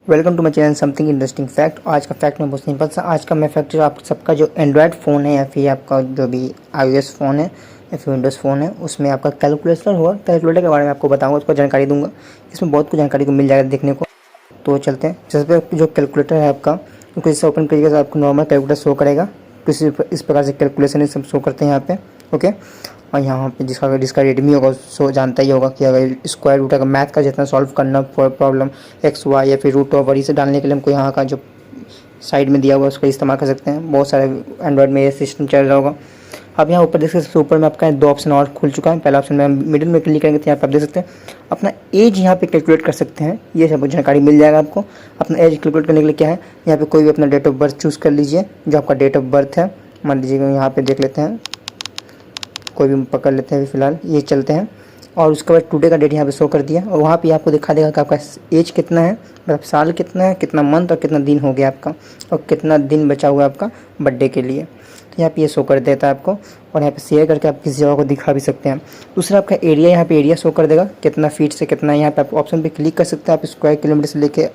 Welcome to my channel something interesting fact. आज का fact में बहुत सिंपल सा। आज का मैं फैक्ट आप सबका जो एंड्रॉयड फ़ोन है या फिर आपका जो भी iOS फ़ोन है या फिर विंडोज़ फ़ोन है उसमें आपका कैलकुलेटर होगा। कैलकुलेटर के बारे में आपको बताऊंगा, उसको जानकारी दूंगा। इसमें बहुत कुछ जानकारी को मिल जाएगा देखने को। तो चलते हैं। जैसे पे जो कैलकुलेटर है आपका, उनको जैसे ओपन करिएगा आपको नॉर्मल कैलकुलेटर शो करेगा। तो इस प्रकार से कैलकुलेशन ये सब शो करते हैं यहाँ पे। ओके, और यहाँ पे जिसका रेडमी होगा सो जानता ही होगा कि अगर स्क्वायर रूट अगर मैथ का जितना सॉल्व करना प्रॉब्लम एक्स वाई या फिर रूट ओवर इसे डालने के लिए हमको यहाँ का जो साइड में दिया हुआ है उसका इस्तेमाल कर सकते हैं। बहुत सारे एंड्रॉयड में ये सिस्टम चल रहा होगा। अब यहाँ ऊपर देख सकते हैं, ऊपर में आपका 2 ऑप्शन और खुल चुका है। पहला ऑप्शन में मिडिल में क्लिक करेंगे तो यहाँ पे आप देख सकते हैं अपना एज यहाँ पे कैलकुलेट कर सकते हैं। ये सब जानकारी मिल जाएगा आपको। अपना एज कैलकुलेट करने के लिए क्या है, यहाँ पे कोई भी अपना डेट ऑफ बर्थ चूज़ कर लीजिए। जो आपका डेट ऑफ बर्थ है, मान लीजिए यहाँ पे देख लेते हैं, कोई भी पकड़ लेते हैं। फिलहाल ये चलते हैं और उसके बाद टुडे का डेट यहाँ पे शो कर दिया और वहाँ पे आपको दिखा देगा कि आपका एज कितना है, मतलब साल कितना है, कितना मंथ और कितना दिन हो गया आपका और कितना दिन बचा हुआ है आपका बर्थडे के लिए। तो यहाँ पे ये शो कर देता है आपको और यहाँ पे शेयर करके आप किसी जगह को दिखा भी सकते हैं। दूसरा आपका एरिया, यहाँ पे एरिया शो कर देगा कितना फीट से कितना। यहाँ पे आप ऑप्शन पे क्लिक कर सकते हैं। आप स्क्वायर किलोमीटर से लेके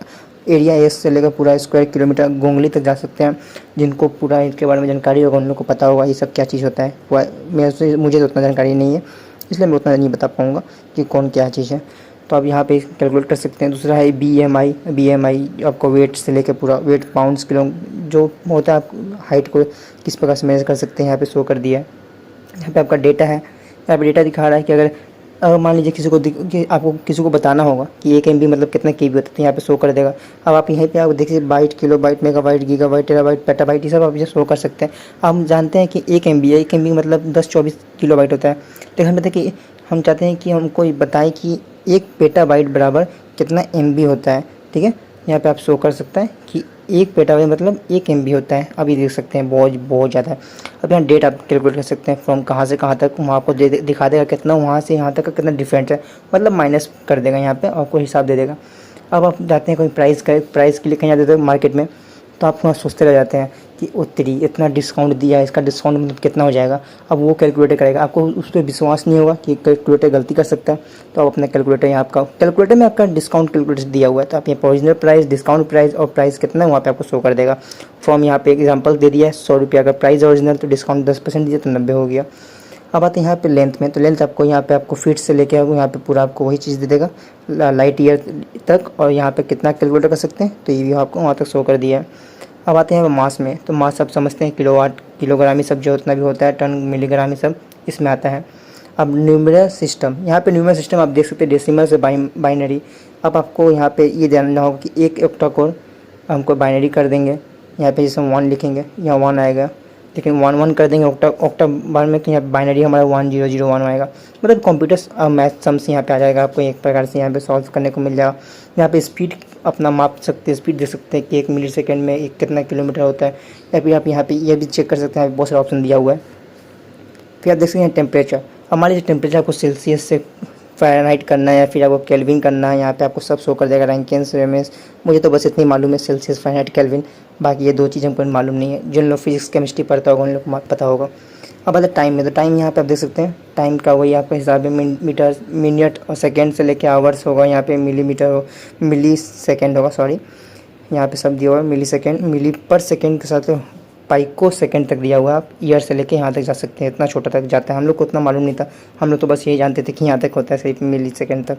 एरिया एस से लेकर पूरा स्क्वायर किलोमीटर गोंगली तक जा सकते हैं। जिनको पूरा इसके बारे में जानकारी होगा उन लोग को पता होगा ये सब क्या चीज़ होता है। मुझे तो उतना जानकारी नहीं है, इसलिए मैं उतना नहीं बता पाऊँगा कि कौन क्या चीज़ है। तो आप यहाँ पे कैलकुलेट कर सकते हैं। दूसरा है BMI आपको वेट से लेकर पूरा वेट पाउंड्स किलो जो होता है, आप हाइट को किस प्रकार से मेजर कर सकते हैं यहाँ पे शो कर दिया है। यहाँ पे आपका डेटा है, यहाँ पे डेटा दिखा रहा है कि अगर मान लीजिए कि आपको किसी को बताना होगा कि 1 MB मतलब कितना KB होता है, तो यहाँ पे शो कर देगा। अब आप यहीं पे आप देखिए byte, kilobyte, megabyte, gigabyte, terabyte, petabyte ये सब आप ये शो कर सकते हैं। हम जानते हैं कि 1 MB मतलब 10-24 किलोबाइट होता है। लेकिन हम बताए कि हम चाहते हैं कि हमको बताएं कि 1 पेटाबाइट बराबर कितना MB होता है। ठीक है, यहाँ पे आप शो कर सकता है कि 1 पेटाबाइट मतलब 1 MB होता है। अभी देख सकते हैं बहुत ज़्यादा है। अब यहाँ डेट आप कैलकुलेट कर सकते हैं फ्रॉम कहाँ से कहाँ तक। वहाँ आपको दिखा देगा कितना वहाँ से यहाँ तक का कितना डिफरेंस है, मतलब माइनस कर देगा यहाँ पे आपको हिसाब दे देगा। अब आप जाते हैं कोई प्राइस के लिए कहीं जाते हैं मार्केट में, तो आप वहाँ सोचते रह जाते हैं कि उतरी इतना डिस्काउंट दिया है, इसका डिस्काउंट मतलब कितना हो जाएगा। अब वो कैलकुलेटर करेगा, आपको उस पर विश्वास नहीं होगा कि कैलकुलेटर गलती कर सकता है। तो आप अपना कैलकुलेटर यहाँ आपका कैलकुलेटर में आपका डिस्काउंट कैलकुलेटर दिया हुआ है, तो आप यहाँ ओरिजिनल प्राइस, डिस्काउंट प्राइस और प्राइस कितना है वहाँ पे आपको शो कर देगा। फ्रॉम यहाँ पे एग्जाम्पल दे दिया है 100 रुपये, अगर प्राइस ओरिजिनल तो डिस्काउंट 10% दिया तो 90 हो गया। अब आते हैं यहाँ पे लेंथ में, तो लेंथ आपको यहाँ पे आपको फीट से लेके यहाँ पे पूरा आपको वही चीज़ दे देगा लाइट ईयर तक। और यहाँ पे कितना कैलकुलेटर कर सकते हैं तो ये भी आपको वहाँ तक शो कर दिया है। अब आते हैं मास में, तो मास आप समझते हैं किलोवाट, किलोग्राम ये सब जो उतना भी होता है, टन, मिलीग्राम ये सब इसमें आता है। अब न्यूमरल सिस्टम, यहाँ पे न्यूमरल सिस्टम आप देख सकते हैं डेसिमल से बाइनरी। अब आपको यहाँ पे ये जानना होगा कि एक ऑक्टा कोड हमको बाइनरी कर देंगे। यहाँ पे जैसे 1 लिखेंगे यहाँ 1 आएगा, लेकिन 1 कर देंगे ऑक्टा बार में तो यहाँ बाइनरी हमारा 1001 आएगा। मतलब कंप्यूटर मैथ सम्स यहाँ पे आ जाएगा, आपको एक प्रकार से यहाँ पे सॉल्व करने को मिल जाएगा। यहाँ पे स्पीड अपना माप सकते हैं, स्पीड देख सकते हैं कि 1 मिलीसेकंड में कितना किलोमीटर होता है। या फिर आप यहाँ पे ये भी चेक कर सकते हैं, बहुत सारा ऑप्शन दिया हुआ है। फिर आप देख सकते हैं टेम्परेचर। हमारे जो टेम्परेचर आपको सेल्सियस से फ़ारेनहाइट करना है या फिर आपको केल्विन करना है, यहाँ पे आपको सब शो कर देगा। रैंकिन्स, रेमेंस, मुझे तो बस इतनी मालूम है, सेल्सियस, फ़ारेनहाइट, केल्विन। बाकी ये 2 चीज़ हमको मालूम नहीं है। जिन लोग फिजिक्स केमिस्ट्री पढ़ता होगा उन लोग को पता होगा। अब आता टाइम में, तो टाइम यहाँ पे आप देख सकते हैं टाइम का वही आपका हिसाब है मीटर, मिनट और सेकेंड से लेके आवर्स होगा। यहाँ पे मिलीमीटर, मिली सेकेंड होगा, सॉरी यहाँ पे सब दिया हुआ है। मिली सेकेंड, मिली पर सेकेंड के साथ पाइको सेकंड तक दिया हुआ है। आप ईयर से लेके यहाँ तक जा सकते हैं, इतना छोटा तक जाता है। हम लोग को उतना मालूम नहीं था, हम लोग तो बस यही जानते थे कि यहाँ तक होता है सिर्फ मिली सेकंड तक।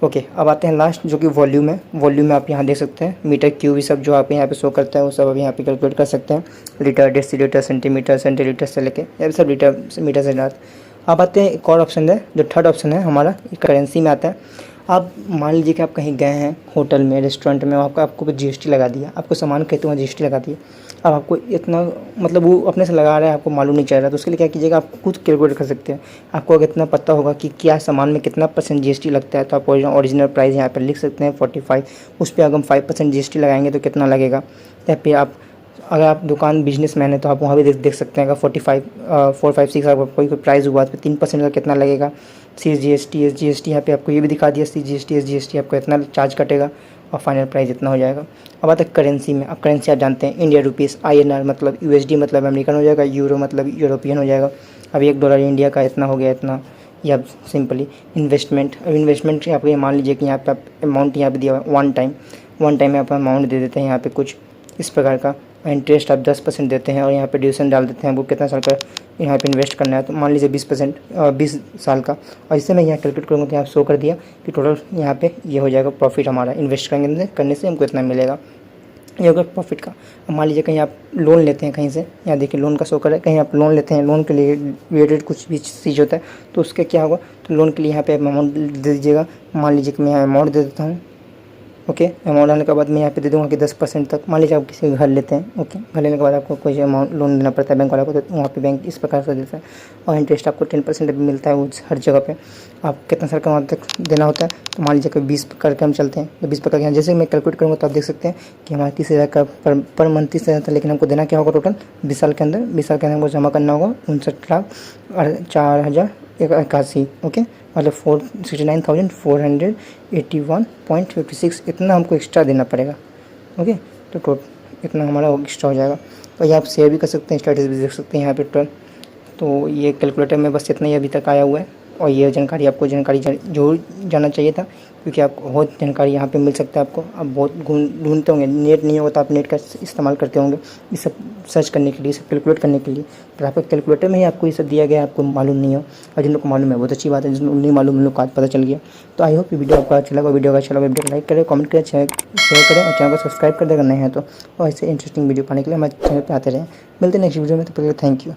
ओके, अब आते हैं लास्ट जो कि वॉल्यूम है। वॉल्यूम में आप यहाँ देख सकते हैं मीटर, क्यूब, सब जो आप यहाँ पे शो करता है वो सब आप यहाँ पे कैलकुलेट कर सकते हैं। लीटर, डेसीलीटर, सेंटीमीटर, सेंटीलीटर से लेके ये सब लीटर, मीटर से लास्ट। अब आते हैं एक और ऑप्शन है, जो थर्ड ऑप्शन है हमारा करेंसी में आता है। आप मान लीजिए कि आप कहीं गए हैं होटल में, रेस्टोरेंट में, आपको GST लगा दिया, आपको सामान कहते हुए GST लगा दिया। अब आपको इतना मतलब वो अपने से लगा रहा है, आपको मालूम नहीं चल रहा, तो उसके लिए क्या कीजिएगा, आप खुद कैलकुलेट कर सकते हैं। आपको अगर इतना पता होगा कि क्या सामान में कितना % GST लगता है, तो आप ओरिजिनल प्राइस यहाँ पर लिख सकते हैं 45। उस पर अगर हम 5% GST लगाएंगे तो कितना लगेगा। या फिर आप अगर आप दुकान बिजनेसमैन है तो आप वहाँ भी देख सकते हैं अगर 456 अगर कोई प्राइस हुआ तो 3% का कितना लगेगा। CGST, SGST यहाँ पे आपको ये भी दिखा दिया, CGST, SGST आपको इतना चार्ज कटेगा और फाइनल प्राइस इतना हो जाएगा। अब आता है करेंसी में। अब करेंसी आप जानते हैं इंडिया रुपीज़, INR मतलब USD मतलब अमेरिकन हो जाएगा, यूरो मतलब यूरोपियन हो जाएगा। अब $1 इंडिया का इतना हो गया, इतना या सिंपली इन्वेस्टमेंट। अब इन्वेस्टमेंट आपको ये मान लीजिए कि यहाँ पे आप अमाउंट यहाँ पे दिया हुआ वन टाइम में आप अमाउंट दे देते हैं यहाँ पे कुछ इस प्रकार का, इंटरेस्ट आप 10% देते हैं और यहाँ पे ड्यूरेशन डाल देते हैं, आपको कितना साल का यहाँ पे इन्वेस्ट करना है, तो मान लीजिए 20% 20 साल का। और इससे मैं यहाँ कैलकुलेट करूँगा तो यहाँ शो कर दिया कि टोटल यहाँ पे ये हो जाएगा प्रॉफिट हमारा इन्वेस्ट करने से हमको इतना मिलेगा, ये होगा प्रॉफिट का। अब मान लीजिए कहीं आप लोन लेते हैं कहीं से, यहाँ देखिए लोन का शो कर रहा है, कहीं आप लोन लेते हैं, लोन के लिए रिलेटेड कुछ भी चीज़ होता है तो उसके क्या होगा, तो लोन के लिए यहाँ पे अमाउंट दे दीजिएगा। मान लीजिए कि मैं यहाँ अमाउंट दे देता हूँ, ओके। अमाउंट डालने के बाद मैं यहाँ पे दे दूँगा कि 10% तक। मान लीजिए आप किसी घर लेते हैं, ओके, घर लेने के बाद आपको कोई अमाउंट लोन देना पड़ता है बैंक वाला को, तो वहाँ पे बैंक इस प्रकार से देता है और इंटरेस्ट आपको 10% भी मिलता है उस हर जगह पे। आप कितना साल का वहाँ तक देना होता है, तो मान लीजिए कि 20 करके हम चलते हैं, तो 20 प्रकार के जैसे मैं कैलकुलेट करूँगा तो आप देख सकते हैं कि हमारा 30,000 का पर मंथ 30,000 था, लेकिन हमको देना क्या होगा टोटल 20 साल के अंदर। 20 साल के अंदर हमको जमा करना होगा 59,0481, ओके, मतलब 469,481.56 इतना हमको एक्स्ट्रा देना पड़ेगा, ओके। तो इतना हमारा एक्स्ट्रा हो जाएगा। तो ये आप शेयर भी कर सकते हैं, स्ट्रैटेजी भी देख सकते हैं यहाँ पे टोटल। तो ये कैलकुलेटर में बस इतना ही अभी तक आया हुआ है और ये जानकारी आपको जरूर जानना चाहिए था, क्योंकि आपको बहुत जानकारी यहाँ पे मिल सकता है आपको। आप बहुत ढूंढते होंगे, नेट नहीं होगा तो आप नेट का इस्तेमाल करते होंगे ये सब सर्च करने के लिए, सब कैलकुलेट करने के लिए, पर आपको कैलकुलेटर में ही आपको ये सब दिया गया है, आपको मालूम नहीं हो। और जिन लोग को मालूम है बहुत अच्छी बात है, जिन लोग नहीं मालूम उन लोग को आज पता चल गया। तो आई होप ये वीडियो आपको अच्छा लगा। वीडियो का अच्छा लगा वीडियो को लाइक करें, कमेंट करें, शेयर करें और चैनल को सब्सक्राइब कर दें अगर नहीं है तो। और ऐसे इंटरेस्टिंग वीडियो पाने के लिए हमारे चैनल पर आते रहें। मिलते हैं नेक्स्ट वीडियो में, तो थैंक यू।